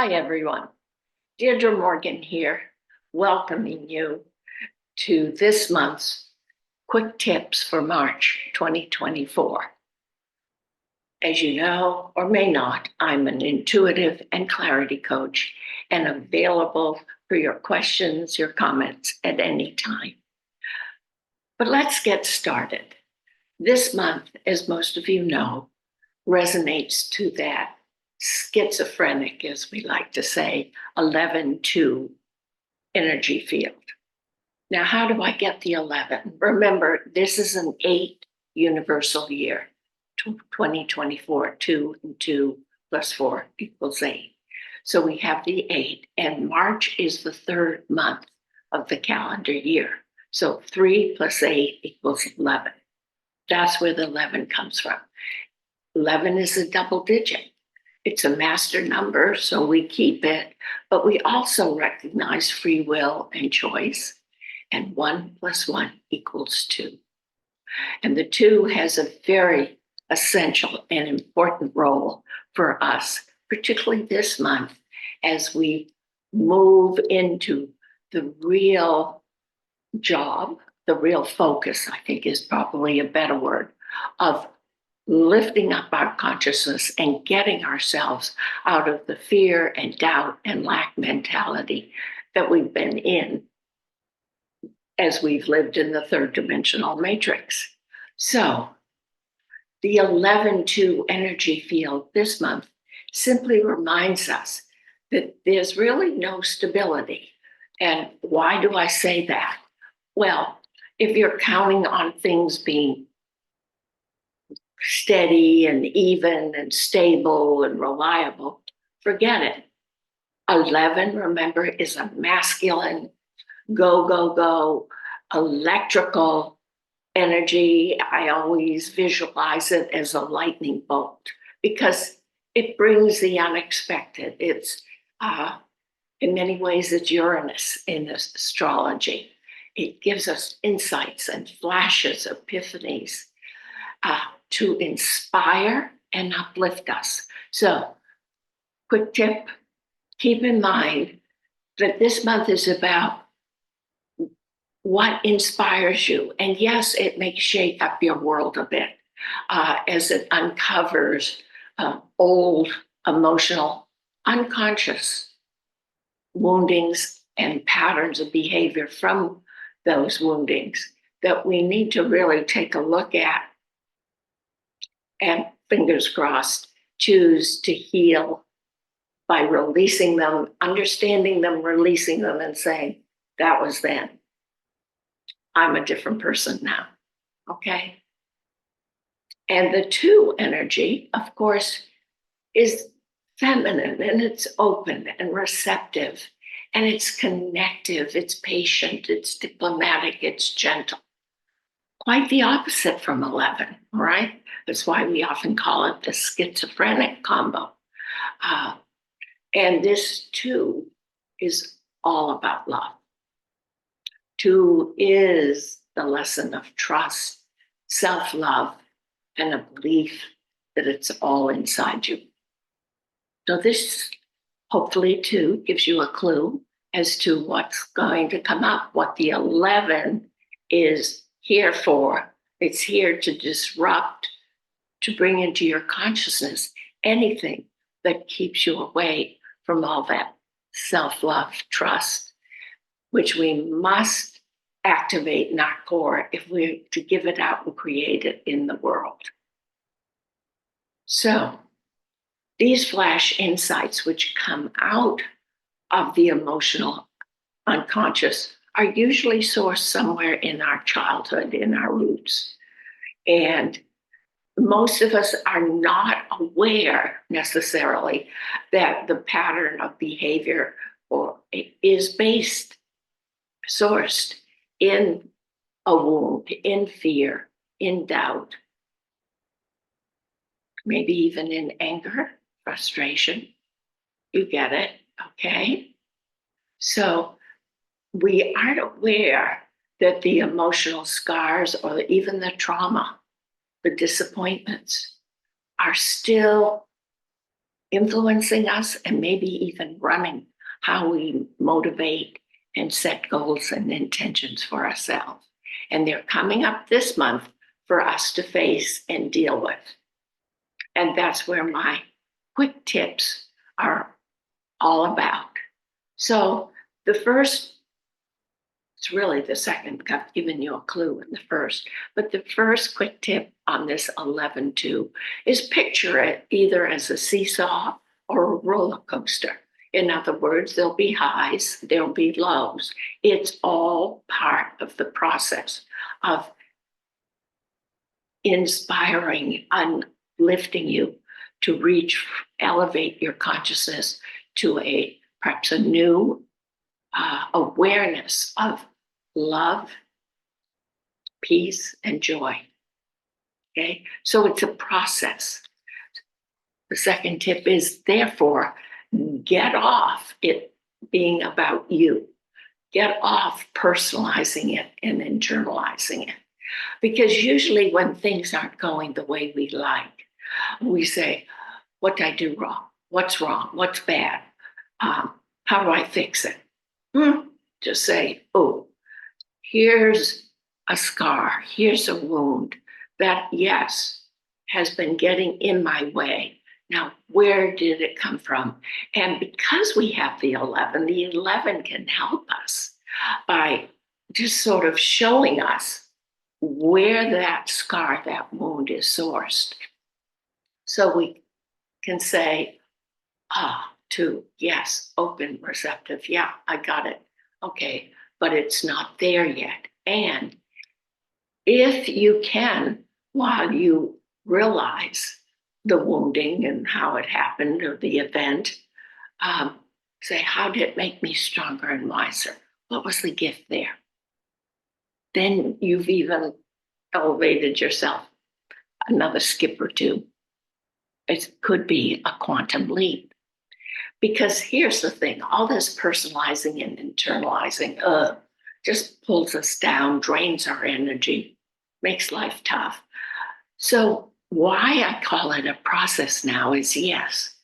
Hi, everyone. Deirdre Morgan here, welcoming you to this month's Quick Tips for March 2024. As you know, or may not, I'm an intuitive and clarity coach and available for your questions, your comments at any time. But let's get started. This month, as most of you know, resonates to that schizophrenic, as we like to say, 11-2 energy field. Now, how do I get the 11? Remember, this is an 8 universal year, 2024, 2 and 2 plus 4 equals 8. So we have the 8, and March is the third month of the calendar year. So 3 plus 8 equals 11. That's where the 11 comes from. 11 is a double digit. It's a master number, so we keep it, but we also recognize free will and choice, and 1 plus 1 equals 2. And the 2 has a very essential and important role for us, particularly this month, as we move into the real job, the real focus, I think is probably a better word, of lifting up our consciousness and getting ourselves out of the fear and doubt and lack mentality that we've been in as we've lived in the third dimensional matrix. So the 11-2 energy field this month simply reminds us that there's really no stability. And why do I say that? Well, if you're counting on things being steady and even and stable and reliable, forget it. 11, remember, is a masculine, go, go, go, electrical energy. I always visualize it as a lightning bolt because it brings the unexpected. It's, in many ways, it's Uranus in astrology. It gives us insights and flashes, epiphanies, to inspire and uplift us. So, quick tip, keep in mind that this month is about what inspires you. And yes, it may shake up your world a bit as it uncovers old emotional, unconscious woundings and patterns of behavior from those woundings that we need to really take a look at and, fingers crossed, choose to heal by releasing them, understanding them, releasing them, and saying, that was then. I'm a different person now, okay? And the 2 energy, of course, is feminine, and it's open and receptive, and it's connective, it's patient, it's diplomatic, it's gentle. Quite the opposite from 11, right? That's why we often call it the schizophrenic combo. And this 2 is all about love. 2 is the lesson of trust, self-love, and a belief that it's all inside you. So this, hopefully, too, gives you a clue as to what's going to come up, what the 11 is here for. It's here to disrupt, to bring into your consciousness anything that keeps you away from all that self-love, trust, which we must activate in our core if we're to give it out and create it in the world. So these flash insights which come out of the emotional unconscious are usually sourced somewhere in our childhood, in our roots. And most of us are not aware necessarily that the pattern of behavior is sourced in a wound, in fear, in doubt, maybe even in anger, frustration. You get it, okay? So we aren't aware that the emotional scars or even the trauma, the disappointments, are still influencing us and maybe even running how we motivate and set goals and intentions for ourselves. And they're coming up this month for us to face and deal with. And that's where my quick tips are all about. So the first, it's really the second, I've given you a clue in the first, but the first quick tip on this 11-2 is picture it either as a seesaw or a roller coaster. In other words, there'll be highs, there'll be lows. It's all part of the process of inspiring and lifting you to reach, elevate your consciousness to perhaps a new awareness of love, peace, and joy. Okay, so it's a process. The second tip is, therefore, get off it being about you. Get off personalizing it and internalizing it. Because usually when things aren't going the way we like, we say, what did I do wrong? What's wrong? What's bad? How do I fix it? Just say, oh, here's a scar. Here's a wound that, yes, has been getting in my way. Now, where did it come from? And because we have the 11 can help us by just sort of showing us where that scar, that wound is sourced. So we can say, to yes, open, receptive. Yeah, I got it. Okay, but it's not there yet. And if you can, while you realize the wounding and how it happened or the event, say, how did it make me stronger and wiser? What was the gift there? Then you've even elevated yourself another skip or two. It could be a quantum leap. Because here's the thing, all this personalizing and internalizing just pulls us down, drains our energy, makes life tough. So why I call it a process now is, yes,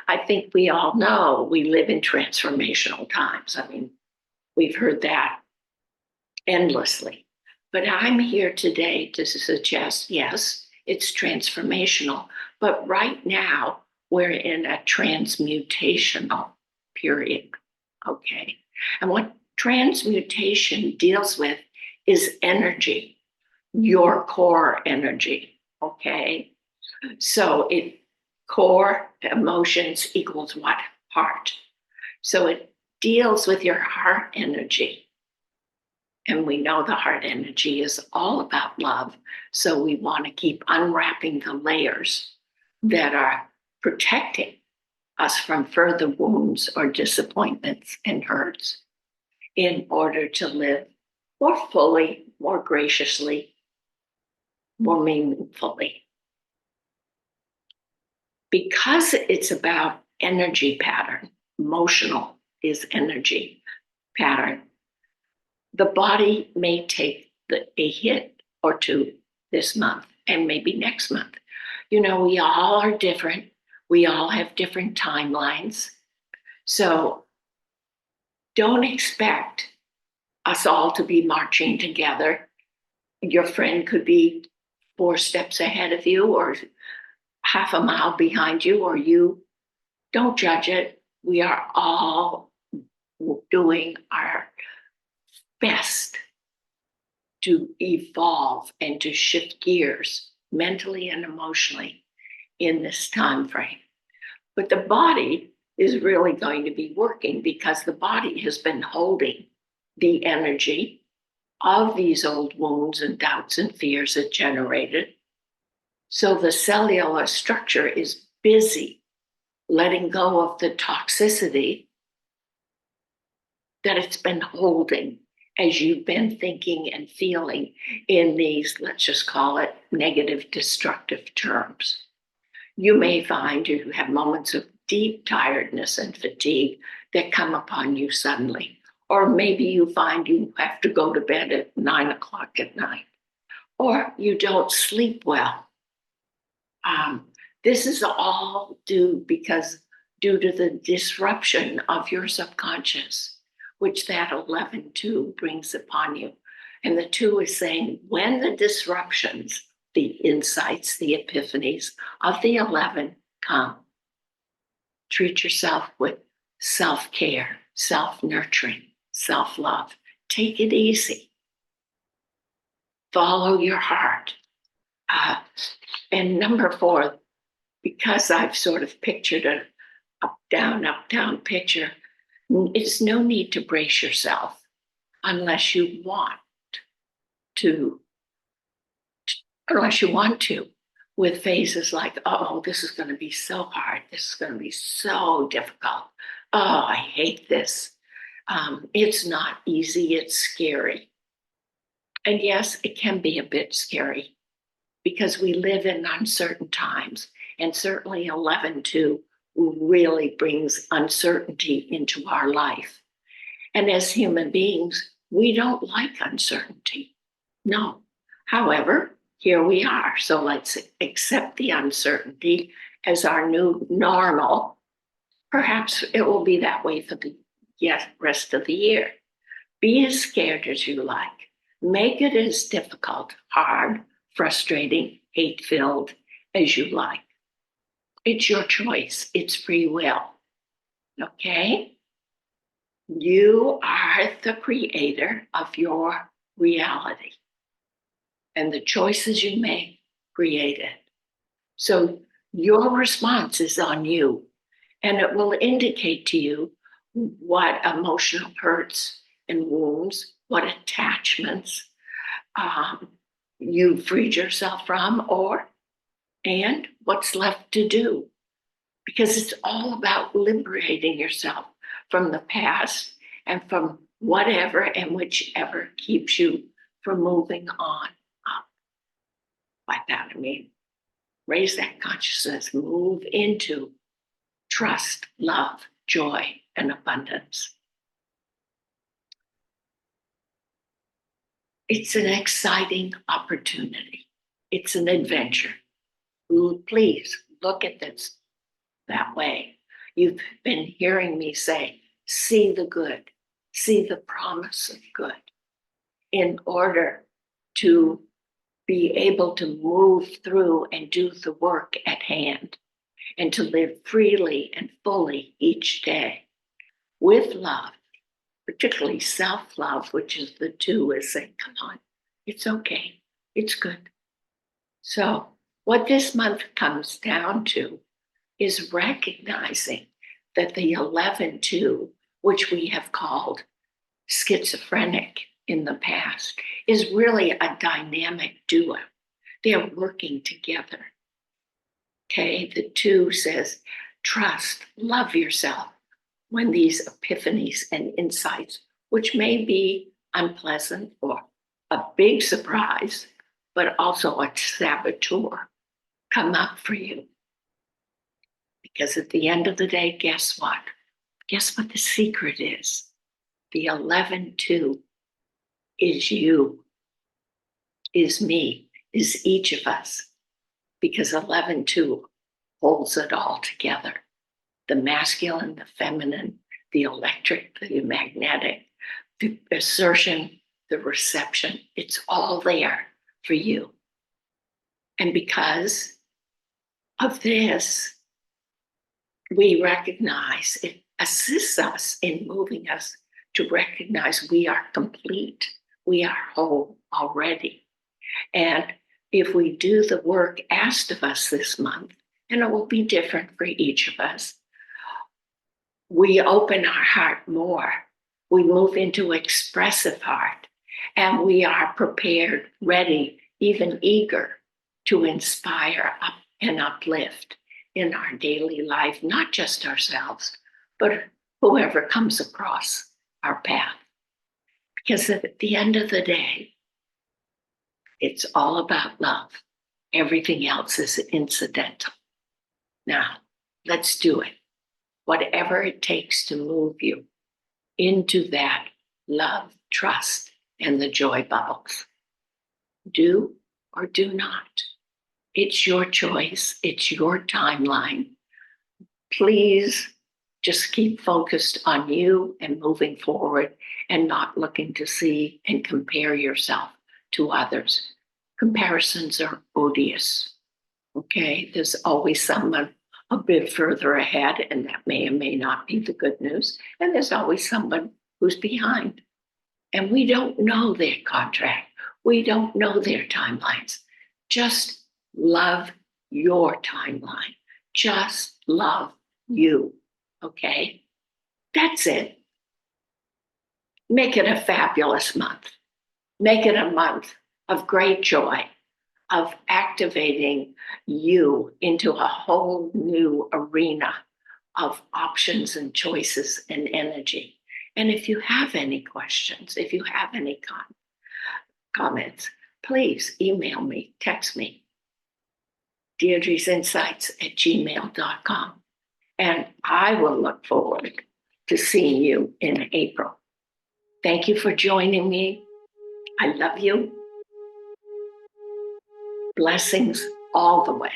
I think we all know we live in transformational times. I mean, we've heard that endlessly. But I'm here today to suggest, yes, it's transformational, but right now we're in a transmutational period, okay? And what transmutation deals with is energy, your core energy, okay? So core emotions equals what? Heart. So it deals with your heart energy. And we know the heart energy is all about love. So we want to keep unwrapping the layers that are protecting us from further wounds or disappointments and hurts in order to live more fully, more graciously, more meaningfully. Because it's about energy pattern, emotional is energy pattern, the body may take a hit or two this month and maybe next month. You know, we all are different. We all have different timelines. So don't expect us all to be marching together. Your friend could be 4 steps ahead of you or half a mile behind you, or you. Don't judge it. We are all doing our best to evolve and to shift gears mentally and emotionally in this time frame. But the body is really going to be working because the body has been holding the energy of these old wounds and doubts and fears it generated. So the cellular structure is busy letting go of the toxicity that it's been holding as you've been thinking and feeling in these, let's just call it, negative, destructive terms. You may find you have moments of deep tiredness and fatigue that come upon you suddenly. Or maybe you find you have to go to bed at 9 o'clock at night. Or you don't sleep well. This is all due to the disruption of your subconscious, which that 11-2 brings upon you. And the 2 is saying when the disruptions, the insights, the epiphanies of the 11 come, treat yourself with self-care, self-nurturing, self-love. Take it easy. Follow your heart. And number 4, because I've sort of pictured an up, down picture, it's no need to brace yourself unless you want to, with phases like, oh, this is going to be so hard. This is going to be so difficult. Oh, I hate this. It's not easy. It's scary. And yes, it can be a bit scary because we live in uncertain times. And certainly 11-2 really brings uncertainty into our life. And as human beings, we don't like uncertainty. No. However, here we are. So let's accept the uncertainty as our new normal. Perhaps it will be that way for the rest of the year. Be as scared as you like. Make it as difficult, hard, frustrating, hate-filled as you like. It's your choice. It's free will. Okay? You are the creator of your reality. And the choices you make create it. So your response is on you. And it will indicate to you what emotional hurts and wounds, what attachments you freed yourself from, and what's left to do. Because it's all about liberating yourself from the past and from whatever and whichever keeps you from moving on up. By that, I mean, raise that consciousness, move into trust, love, joy, and abundance. It's an exciting opportunity. It's an adventure. Please look at this that way. You've been hearing me say, see the good, see the promise of good, in order to be able to move through and do the work at hand, and to live freely and fully each day with love, particularly self-love, which is the 2 is saying, come on, it's okay, it's good. So what this month comes down to is recognizing that the 11-2, which we have called schizophrenic in the past, is really a dynamic duo. They're working together. Okay, the 2 says, trust, love yourself when these epiphanies and insights, which may be unpleasant or a big surprise, but also a saboteur, come up for you. Because at the end of the day, guess what? Guess what the secret is? The 11-2 is you, is me, is each of us. Because 11-2 holds it all together. The masculine, the feminine, the electric, the magnetic, the assertion, the reception, it's all there for you. And because of this, we recognize, it assists us in moving us to recognize we are complete, we are whole already. And if we do the work asked of us this month, and it will be different for each of us, we open our heart more. We move into expressive heart, and we are prepared, ready, even eager to inspire up and uplift in our daily life, not just ourselves, but whoever comes across our path. Because at the end of the day, it's all about love. Everything else is incidental. Now, let's do it. Whatever it takes to move you into that love, trust, and the joy bubbles. Do or do not. It's your choice. It's your timeline. Please just keep focused on you and moving forward and not looking to see and compare yourself to others. Comparisons are odious. Okay, there's always someone a bit further ahead, and that may or may not be the good news. And there's always someone who's behind. And we don't know their contract, we don't know their timelines. Just love your timeline. Just love you. Okay, that's it. Make it a fabulous month. Make it a month of great joy, of activating you into a whole new arena of options and choices and energy. And if you have any questions, if you have any comments, please email me, text me, Deirdre's Insights at gmail.com. And I will look forward to seeing you in April. Thank you for joining me. I love you. Blessings all the way.